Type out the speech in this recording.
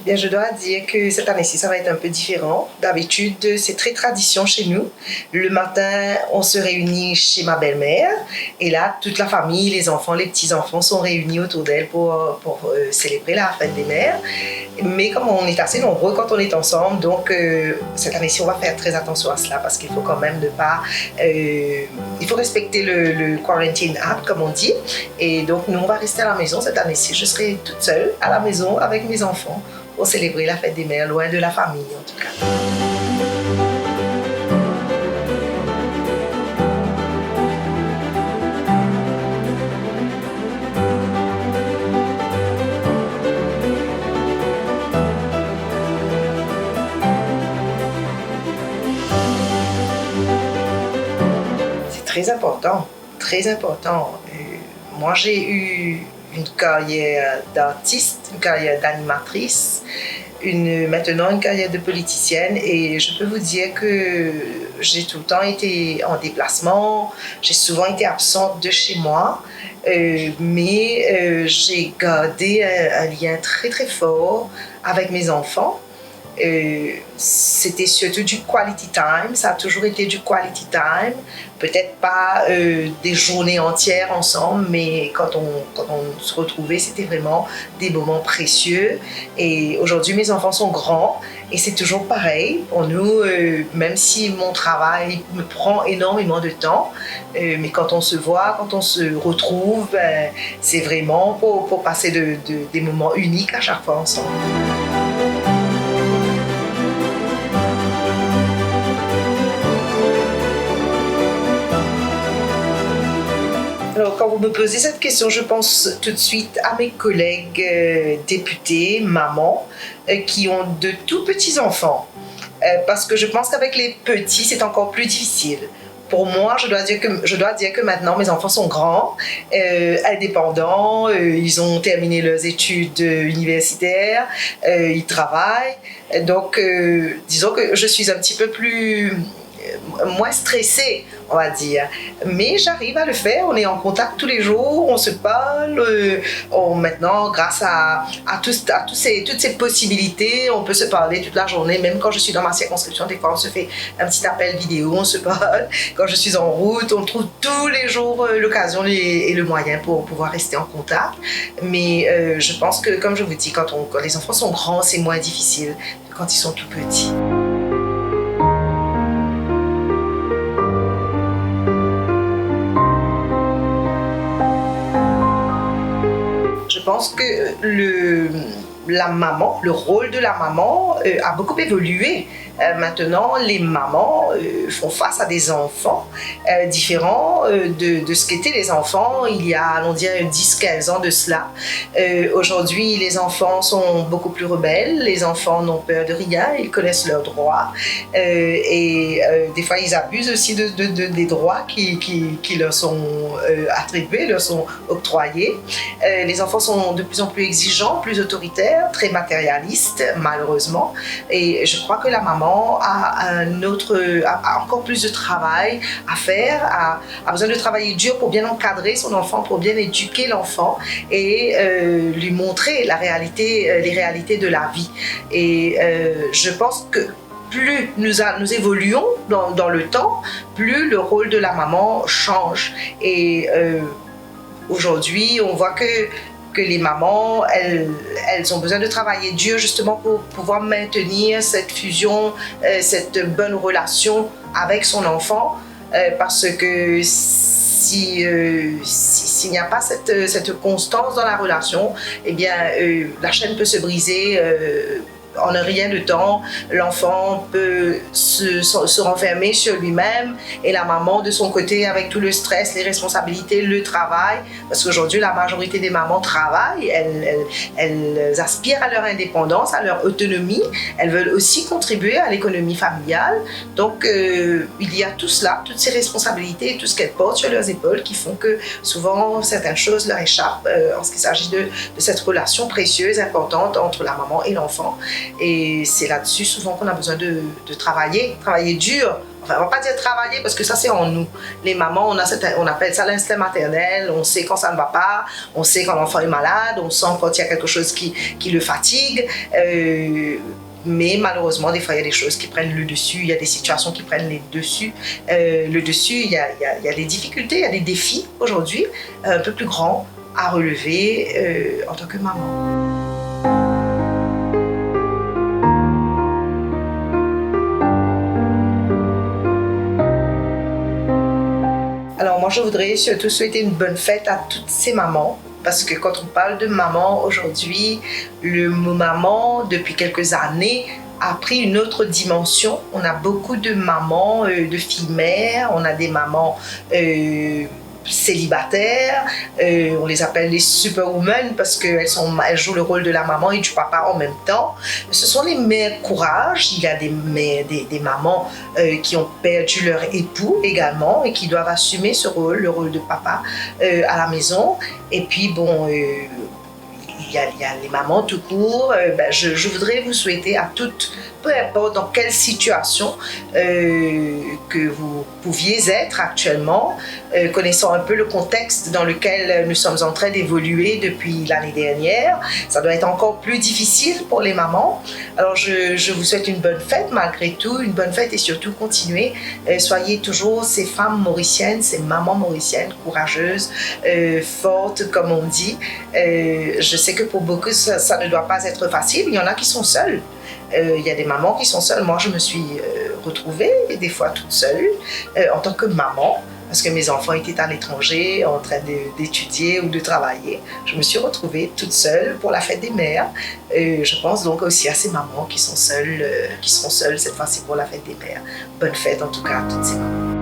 Bien, je dois dire que cette année-ci, ça va être un peu différent. D'habitude, c'est très tradition chez nous. Le matin, on se réunit chez ma belle-mère. Et là, toute la famille, les enfants, les petits-enfants sont réunis autour d'elle pour célébrer la fête des mères. Mais comme on est assez nombreux quand on est ensemble, donc cette année-ci, on va faire très attention à cela parce qu'il faut quand même ne pas... il faut respecter le Quarantine Act, comme on dit. Et donc, nous, on va rester à la maison cette année-ci. Je serai toute seule à la maison avec mes enfants pour célébrer la fête des mères, loin de la famille en tout cas. C'est très important, très important. Moi, j'ai eu une carrière d'artiste, une carrière d'animatrice, maintenant une carrière de politicienne et je peux vous dire que j'ai tout le temps été en déplacement, j'ai souvent été absente de chez moi, mais j'ai gardé un lien très très fort avec mes enfants. C'était surtout du quality time, ça a toujours été du quality time, peut-être pas des journées entières ensemble, mais quand on se retrouvait, c'était vraiment des moments précieux. Et aujourd'hui, mes enfants sont grands et c'est toujours pareil pour nous, même si mon travail me prend énormément de temps, mais quand on se voit, quand on se retrouve, c'est vraiment pour passer des moments uniques à chaque fois ensemble. Alors, quand vous me posez cette question, je pense tout de suite à mes collègues députés, mamans, qui ont de tout petits enfants. Parce que je pense qu'avec les petits, c'est encore plus difficile. Pour moi, je dois dire que maintenant, mes enfants sont grands, indépendants, ils ont terminé leurs études universitaires, ils travaillent. Donc, disons que je suis un petit peu moins stressée, on va dire. Mais j'arrive à le faire, on est en contact tous les jours, on se parle. Maintenant, grâce à toutes ces possibilités, on peut se parler toute la journée, même quand je suis dans ma circonscription, des fois on se fait un petit appel vidéo, on se parle. Quand je suis en route, on trouve tous les jours l'occasion et le moyen pour pouvoir rester en contact. Mais je pense que, comme je vous dis, quand les enfants sont grands, c'est moins difficile que quand ils sont tout petits. Je pense que le rôle de la maman a beaucoup évolué. Maintenant, les mamans font face à des enfants différents de ce qu'étaient les enfants il y a, allons dire, 10-15 ans de cela. Aujourd'hui, les enfants sont beaucoup plus rebelles, les enfants n'ont peur de rien, ils connaissent leurs droits et des fois, ils abusent aussi des droits qui leur sont attribués, leur sont octroyés. Les enfants sont de plus en plus exigeants, plus autoritaires, très matérialistes, malheureusement. Et je crois que la maman a encore plus de travail à faire, a besoin de travailler dur pour bien encadrer son enfant, pour bien éduquer l'enfant et lui montrer les réalités de la vie. Et je pense que plus nous évoluons dans le temps, plus le rôle de la maman change. Et aujourd'hui, on voit que les mamans, elles ont besoin de travailler dur justement pour pouvoir maintenir cette fusion, cette bonne relation avec son enfant, parce que s'il n'y a pas cette constance dans la relation, eh bien, la chaîne peut se briser en un rien de temps. L'enfant peut se renfermer sur lui-même et la maman de son côté avec tout le stress, les responsabilités, le travail, parce qu'aujourd'hui la majorité des mamans travaillent, elles aspirent à leur indépendance, à leur autonomie, elles veulent aussi contribuer à l'économie familiale. Donc il y a tout cela, toutes ces responsabilités et tout ce qu'elles portent sur leurs épaules qui font que souvent certaines choses leur échappent en ce qui s'agit de cette relation précieuse, importante entre la maman et l'enfant. Et c'est là-dessus souvent qu'on a besoin de travailler dur. Enfin, on ne va pas dire travailler parce que ça c'est en nous. Les mamans, on appelle ça l'instinct maternel, on sait quand ça ne va pas, on sait quand l'enfant est malade, on sent quand il y a quelque chose qui le fatigue. Mais malheureusement, des fois, il y a des choses qui prennent le dessus, il y a des situations qui prennent le dessus, il y a des difficultés, il y a des défis aujourd'hui un peu plus grands à relever en tant que maman. Alors moi, je voudrais surtout souhaiter une bonne fête à toutes ces mamans. Parce que quand on parle de maman aujourd'hui, le mot maman, depuis quelques années, a pris une autre dimension. On a beaucoup de mamans, de filles mères, on a des mamans célibataires, on les appelle les superwomen parce qu'elles jouent le rôle de la maman et du papa en même temps. Ce sont les mères courage. Il y a des mamans qui ont perdu leur époux également et qui doivent assumer ce rôle, le rôle de papa à la maison. Et puis bon, il y a les mamans tout court. Je voudrais vous souhaiter à toutes, peu importe dans quelle situation que vous pouviez être actuellement, connaissant un peu le contexte dans lequel nous sommes en train d'évoluer depuis l'année dernière. Ça doit être encore plus difficile pour les mamans. Alors je vous souhaite une bonne fête malgré tout, une bonne fête et surtout continuez. Soyez toujours ces femmes mauriciennes, ces mamans mauriciennes courageuses, fortes comme on dit. Je sais que pour beaucoup ça ne doit pas être facile. Il y en a qui sont seules. Il y a des mamans qui sont seules. Moi, je me suis retrouvée des fois toute seule en tant que maman parce que mes enfants étaient à l'étranger en train d'étudier ou de travailler. Je me suis retrouvée toute seule pour la fête des mères. Je pense donc aussi à ces mamans qui sont seules, qui seront seules cette fois-ci pour la fête des mères. Bonne fête en tout cas à toutes ces mamans.